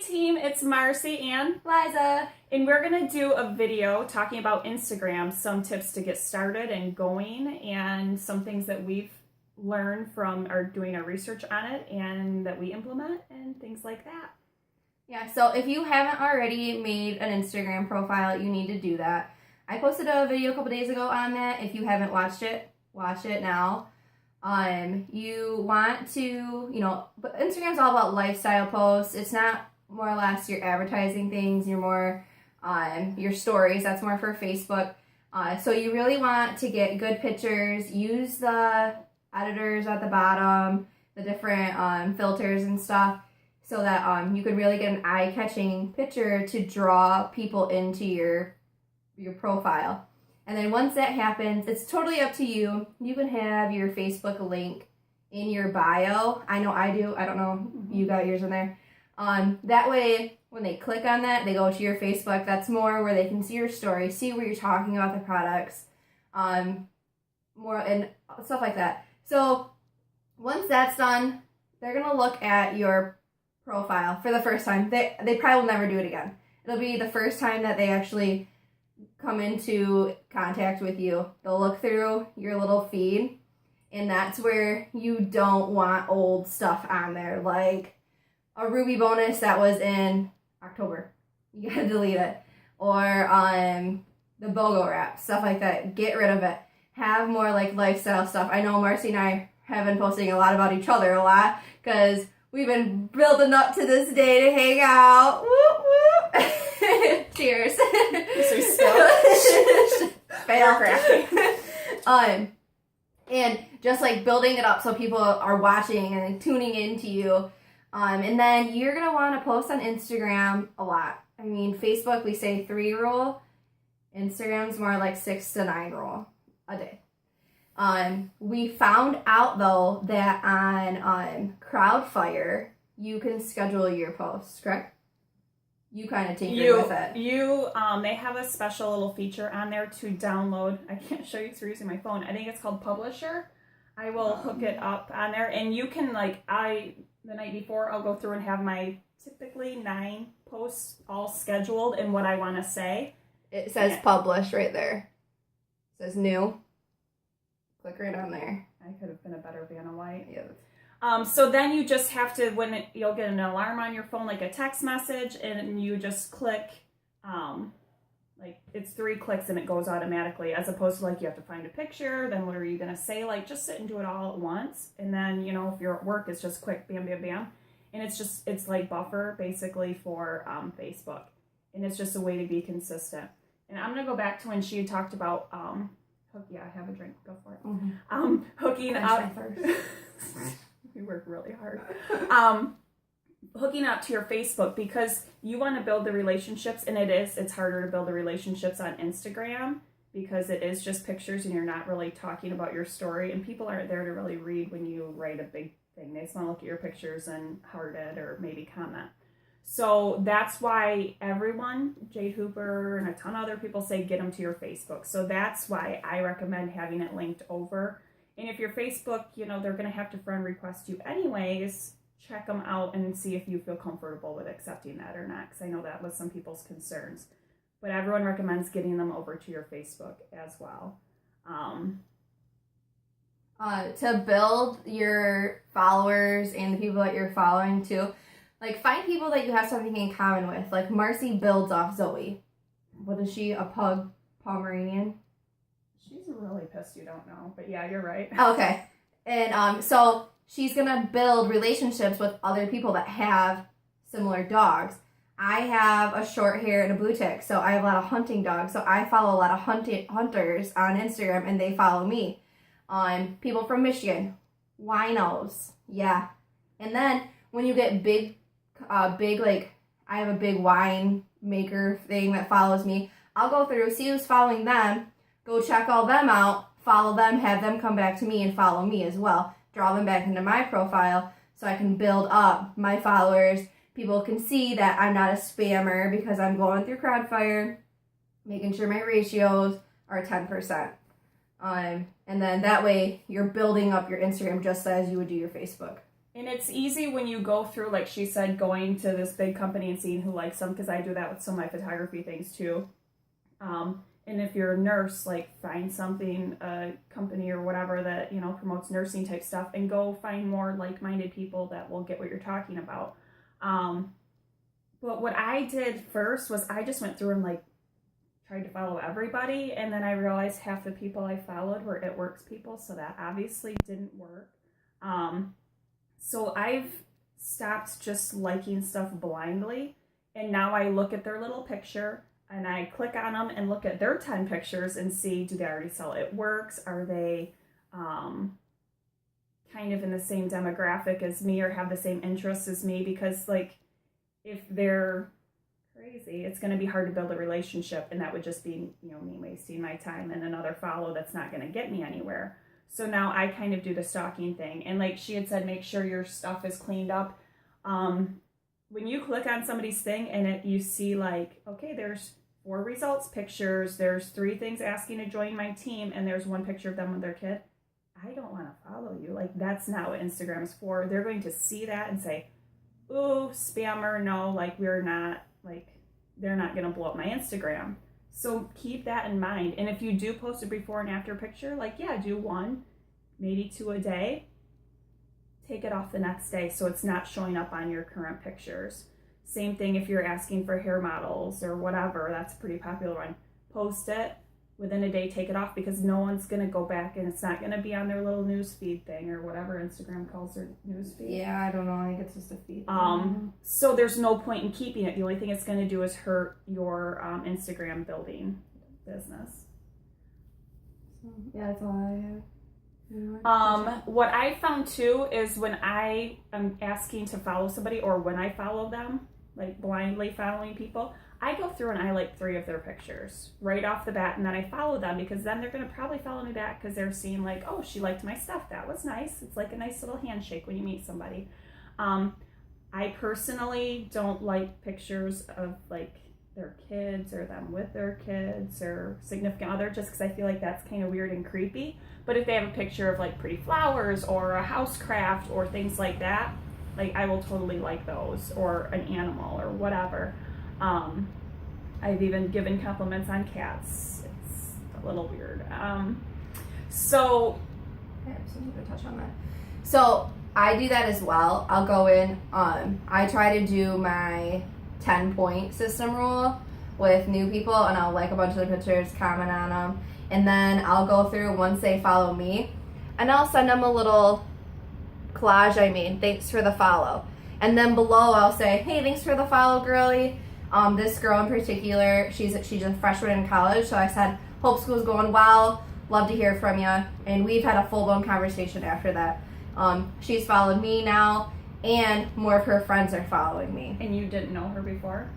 team, it's Marcy and Liza. And we're going to do a video talking about Instagram, some tips to get started and going, and some things that we've learned from doing our research on it and that we implement and things like that. Yeah, so if you haven't already made an Instagram profile, you need to do that. I posted a video a couple days ago on that. If you haven't watched it, watch it now. You want to, but Instagram's all about lifestyle posts. It's not more or less your advertising things. You're more your stories. That's more for Facebook. So you really want to get good pictures. Use the editors at the bottom, the different filters and stuff, so that you can really get an eye-catching picture to draw people into your profile. And then once that happens, it's totally up to you. You can have your Facebook link in your bio. I know I do. I don't know if you got yours in there. That way, when they click on that, they go to your Facebook. That's more where they can see your story, see where you're talking about the products, more and stuff like that. So once that's done, they're going to look at your profile for the first time. They probably will never do it again. It'll be the first time that they actually come into contact with you. They'll look through your little feed, and that's where you don't want old stuff on there, like a Ruby bonus that was in October. You gotta delete it. Or the BOGO wrap, stuff like that. Get rid of it. Have more like lifestyle stuff. I know Marcy and I have been posting a lot about each other a lot because we've been building up to this day to hang out. Whoop, whoop. Cheers. Fail. And just like building it up so people are watching and tuning into you. And then you're going to want to post on Instagram a lot. I mean, Facebook, we say 3 rule. Instagram's more like 6 to 9 rule a day. We found out, though, that on Crowdfire, you can schedule your posts, correct? You kind of tinkered with it. They have a special little feature on there to download. I can't show you because we're using my phone. I think it's called Publisher. I will hook it up on there, and you can the night before I'll go through and have my typically 9 posts all scheduled and what I want to say. It says publish right there. It says new. Click right on there. I could have been a better Vanna White. Yeah. So then you just have to, you'll get an alarm on your phone, like a text message, and you just click, it's 3 clicks and it goes automatically, as opposed to you have to find a picture, then what are you going to say? Just sit and do it all at once. And then, if you're at work, it's just quick, bam, bam, bam. And it's like buffer basically for Facebook. And it's just a way to be consistent. And I'm going to go back to when she talked about, have a drink, go for it. Mm-hmm. Hooking up. We work really hard. Hooking up to your Facebook, because you want to build the relationships, and it's harder to build the relationships on Instagram because it is just pictures and you're not really talking about your story, and people aren't there to really read when you write a big thing. They just want to look at your pictures and heart it or maybe comment. So that's why everyone, Jade Hooper and a ton of other people say get them to your Facebook. So that's why I recommend having it linked over. And if your Facebook, they're going to have to friend request you anyways, check them out and see if you feel comfortable with accepting that or not, because I know that was some people's concerns. But everyone recommends getting them over to your Facebook as well. To build your followers and the people that you're following too, find people that you have something in common with. Like Marcy builds off Zoe. What is she, a pug Pomeranian? She's really pissed you don't know, but yeah, you're right. Okay. And so she's going to build relationships with other people that have similar dogs. I have a short hair and a blue tick, so I have a lot of hunting dogs. So I follow a lot of hunters on Instagram, and they follow me. People from Michigan, winos, yeah. And then when you get big, I have a big wine maker thing that follows me. I'll go through, see who's following them, go check all them out, follow them, have them come back to me and follow me as well. Draw them back into my profile so I can build up my followers. People can see that I'm not a spammer because I'm going through Crowdfire, making sure my ratios are 10%. And then that way you're building up your Instagram just as you would do your Facebook. And it's easy when you go through, like she said, going to this big company and seeing who likes them, because I do that with some of my photography things too. And if you're a nurse, like find something, a company or whatever that, you know, promotes nursing type stuff, and go find more like-minded people that will get what you're talking about. But what I did first was I just went through and like tried to follow everybody, and then I realized half the people I followed were It Works people, so that obviously didn't work. So I've stopped just liking stuff blindly, and now I look at their little picture and I click on them and look at their 10 pictures and see, do they already sell It Works? Are they kind of in the same demographic as me or have the same interests as me? Because like if they're crazy, it's going to be hard to build a relationship, and that would just be, you know, me wasting my time and another follow that's not going to get me anywhere. So now I kind of do the stalking thing. And like she had said, make sure your stuff is cleaned up. When you click on somebody's thing and you see like, okay, there's 4 results pictures, there's 3 things asking to join my team, and there's 1 picture of them with their kid, I don't want to follow you. Like, that's not what Instagram is for. They're going to see that and say, ooh, spammer, no, like we're not, like they're not going to blow up my Instagram. So keep that in mind. And if you do post a before and after picture, like, yeah, do 1, maybe 2 a day. Take it off the next day so it's not showing up on your current pictures. Same thing if you're asking for hair models or whatever. That's a pretty popular one. Post it. Within a day, take it off, because no one's going to go back and it's not going to be on their little news feed thing or whatever Instagram calls their news feed. Yeah, I don't know. I think it's just a feed. So there's no point in keeping it. The only thing it's going to do is hurt your Instagram building business. Yeah, that's all I have. What I found too is when I am asking to follow somebody, or when I follow them, like blindly following people, I go through and I like 3 of their pictures right off the bat, and then I follow them, because then they're going to probably follow me back because they're seeing like, oh, she liked my stuff. That was nice. It's like a nice little handshake when you meet somebody. I personally don't like pictures of like their kids or them with their kids or significant other, just because I feel like that's kind of weird and creepy. But if they have a picture of like pretty flowers or a house craft or things like that, like I will totally like those, or an animal or whatever. I've even given compliments on cats. It's a little weird. So yeah, so I'm gonna touch on that. So I do that as well. I'll go in. I try to do my 10-point system rule with new people, and I'll like a bunch of their pictures, comment on them, and then I'll go through once they follow me, and I'll send them a little collage I made. Thanks for the follow. And then below I'll say, hey, thanks for the follow, girly. This girl in particular, she's a freshman in college, so I said, hope school's going well, love to hear from you. And we've had a full-blown conversation after that. She's followed me now, and more of her friends are following me. And you didn't know her before?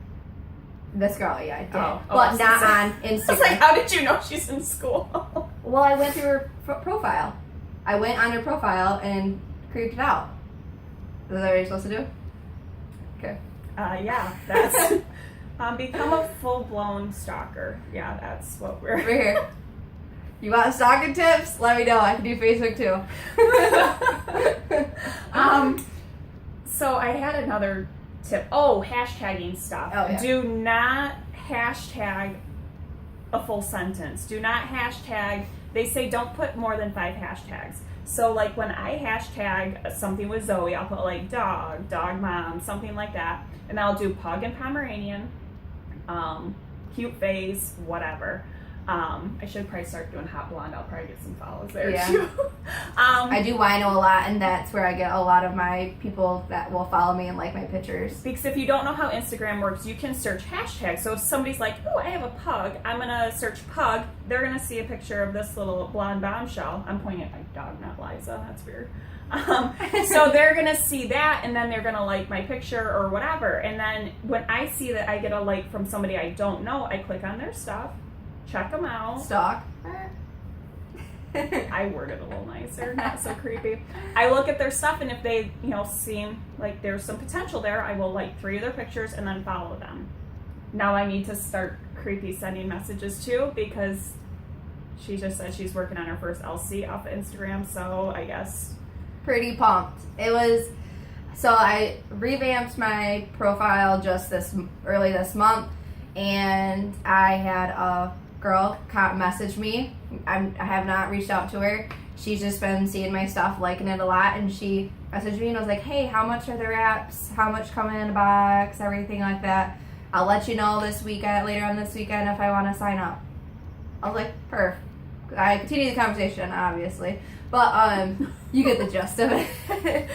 This girl, yeah, I did. But not on Instagram. I was like, how did you know she's in school? Well, I went through her profile. I went on her profile and creeped it out. Is that what you're supposed to do? Okay. Yeah, that's... become a full-blown stalker. Yeah, that's what we're... We're here. You want stalking tips? Let me know. I can do Facebook too. So I had another tip. Oh, hashtagging stuff. Oh, yeah. Do not hashtag a full sentence. Do not hashtag... They say don't put more than 5 hashtags. So like when I hashtag something with Zoe, I'll put like dog mom, something like that. And I'll do pug and Pomeranian, cute face, whatever. I should probably start doing hot blonde. I'll probably get some follows there too. I do wino a lot, and that's where I get a lot of my people that will follow me and like my pictures. Because if you don't know how Instagram works, you can search hashtags. So if somebody's like, oh, I have a pug, I'm going to search pug. They're going to see a picture of this little blonde bombshell. I'm pointing at my dog, not Liza. That's weird. So they're going to see that, and then they're going to like my picture or whatever. And then when I see that I get a like from somebody I don't know, I click on their stuff, check them out. Stalk. I worded a little nicer, not so creepy. I look at their stuff, and if they, seem like there's some potential there, I will like 3 of their pictures and then follow them. Now I need to start creepy sending messages too, because she just said she's working on her first LC off of Instagram, so I guess. Pretty pumped. It was So I revamped my profile just early this month, and I had a girl message me. I have not reached out to her. She's just been seeing my stuff, liking it a lot, and she messaged me and was like, hey, how much are the wraps? How much come in a box? Everything like that. I'll let you know later on this weekend if I want to sign up. I was like, perf. I continued the conversation, obviously, but you get the gist of it.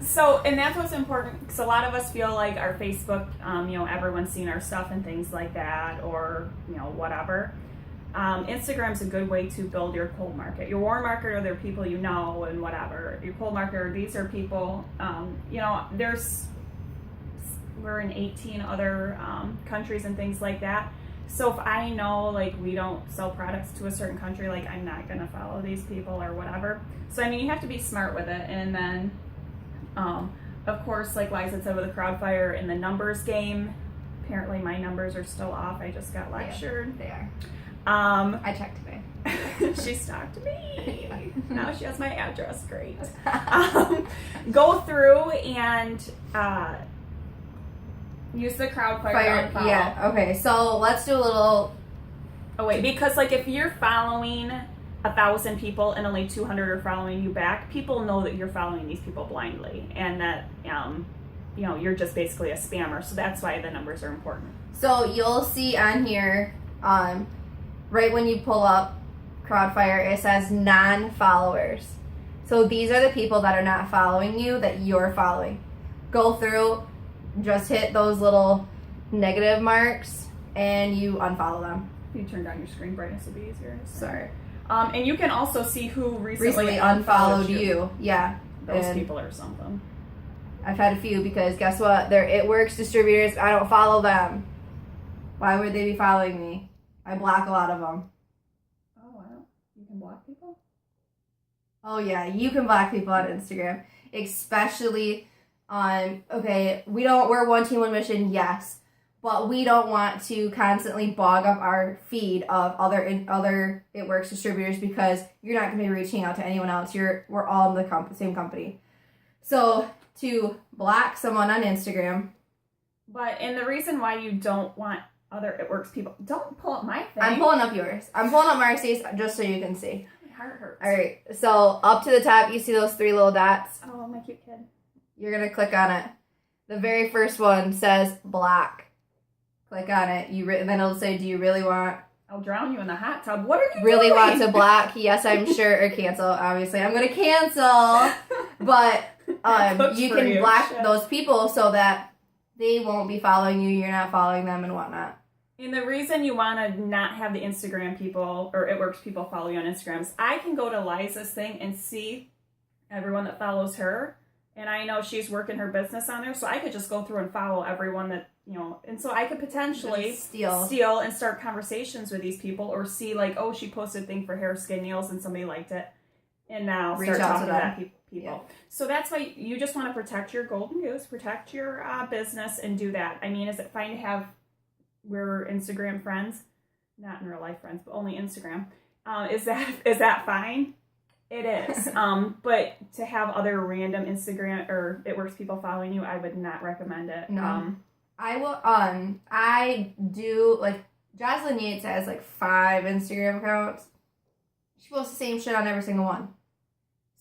So, and that's what's important, because a lot of us feel like our Facebook, everyone's seen our stuff and things like that, or, whatever. Instagram's a good way to build your cold market. Your warm market are there people you know and whatever. Your cold market, these are people, we're in 18 other countries and things like that. So if I know, we don't sell products to a certain country, I'm not going to follow these people or whatever. So, you have to be smart with it. And then, of course, like Liza said with the Crowdfire in the numbers game, apparently my numbers are still off. I just got lectured. Yeah, they are. I checked today. She stalked me. Yeah. Now she has my address. Great. Go through and use the Crowdfire. Yeah, okay. So let's do a little... Oh, wait. Because, if you're following 1,000 people and only 200 are following you back, people know that you're following these people blindly, and that you're just basically a spammer. So that's why the numbers are important. So you'll see on here, right when you pull up Crowdfire, it says non-followers. So these are the people that are not following you that you're following. Go through, just hit those little negative marks, and you unfollow them. If you turn down your screen brightness, it'll be easier. Sorry. And you can also see who recently unfollowed you. Yeah. Those people or something. I've had a few because guess what? They're It Works distributors. I don't follow them. Why would they be following me? I block a lot of them. Oh, wow. You can block people? Oh, yeah. You can block people on Instagram. Especially on, we're one team, one mission, yes. But we don't want to constantly bog up our feed of other It Works distributors because you're not going to be reaching out to anyone else. We're all in the same company. So to block someone on Instagram. And the reason why you don't want other It Works people, don't pull up my thing. I'm pulling up yours. I'm pulling up Marcy's just so you can see. My heart hurts. All right. So up to the top, you see those 3 little dots. Oh, my cute kid. You're going to click on it. The very first one says block. Click on it. And then it'll say, do you really want... I'll drown you in the hot tub. What are you really doing? Want to block? Yes, I'm sure. Or cancel. Obviously, I'm going to cancel. But you can block those people so that they won't be following you. You're not following them and whatnot. And the reason you want to not have the Instagram people or It Works people follow you on Instagram is I can go to Liza's thing and see everyone that follows her. And I know she's working her business on there. So I could just go through and follow everyone that... and so I could potentially steal and start conversations with these people, or see she posted a thing for hair, skin, nails, and somebody liked it, and now reach start out talking to that people. Yeah. So that's why you just want to protect your golden goose, protect your business, and do that. Is it fine to have we're Instagram friends, not in real life friends, but only Instagram? Is that fine? It is. But to have other random Instagram or It Works people following you, I would not recommend it. No. I will, I do, Jocelyn Yates has, 5 Instagram accounts. She posts the same shit on every single one.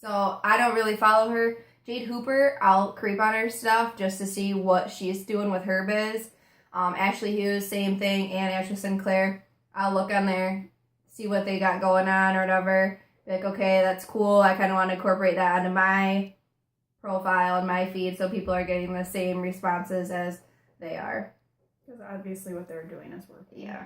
So, I don't really follow her. Jade Hooper, I'll creep on her stuff just to see what she's doing with her biz. Ashley Hughes, same thing, and Ashley Sinclair. I'll look on there, see what they got going on or whatever. Be like, okay, that's cool. I kind of want to incorporate that onto my profile and my feed so people are getting the same responses as they are. Because obviously what they're doing is working. Yeah.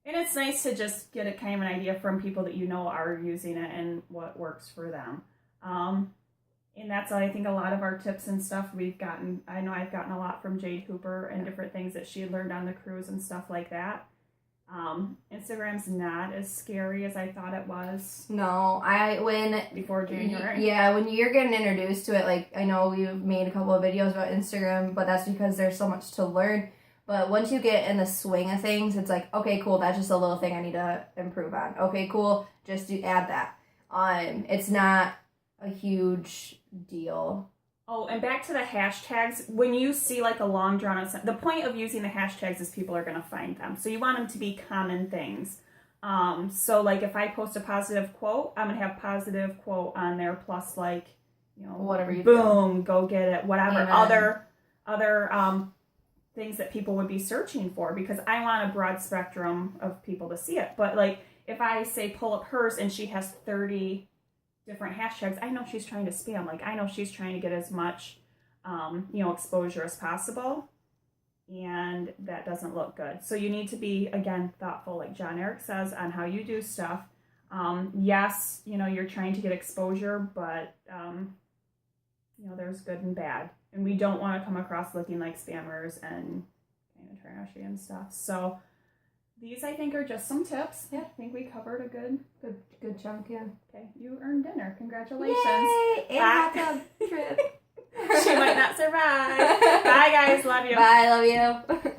And it's nice to just get a kind of an idea from people that are using it and what works for them. And that's, I think, a lot of our tips and stuff we've gotten. I know I've gotten a lot from Jade Hooper and different things that she had learned on the cruise and stuff like that. Instagram's not as scary as I thought it was. No, before January. Yeah, when you're getting introduced to it, I know we've made a couple of videos about Instagram, but that's because there's so much to learn. But once you get in the swing of things, it's okay, cool, that's just a little thing I need to improve on. Okay, cool, just add that. It's not a huge deal. Oh, and back to the hashtags. When you see like a long drawn out, the point of using the hashtags is people are going to find them. So you want them to be common things. So like if I post a positive quote, I'm going to have positive quote on there plus like, you know, Whatever you boom, go get it, whatever Amen. other things that people would be searching for, because I want a broad spectrum of people to see it. But like if I say pull up hers and she has 30 different hashtags, I know she's trying to spam. Like I know she's trying to get as much exposure as possible, and that doesn't look good. So you need to be, again, thoughtful, like John Eric says, on how you do stuff. Yes, you're trying to get exposure, but there's good and bad, and we don't want to come across looking like spammers and kind of trashy and stuff. So these, I think, are just some tips. Yeah. I think we covered a good chunk, yeah. Okay, you earned dinner. Congratulations. Yay! And a hot tub trip. She might not survive. Bye, guys. Love you. Bye, love you.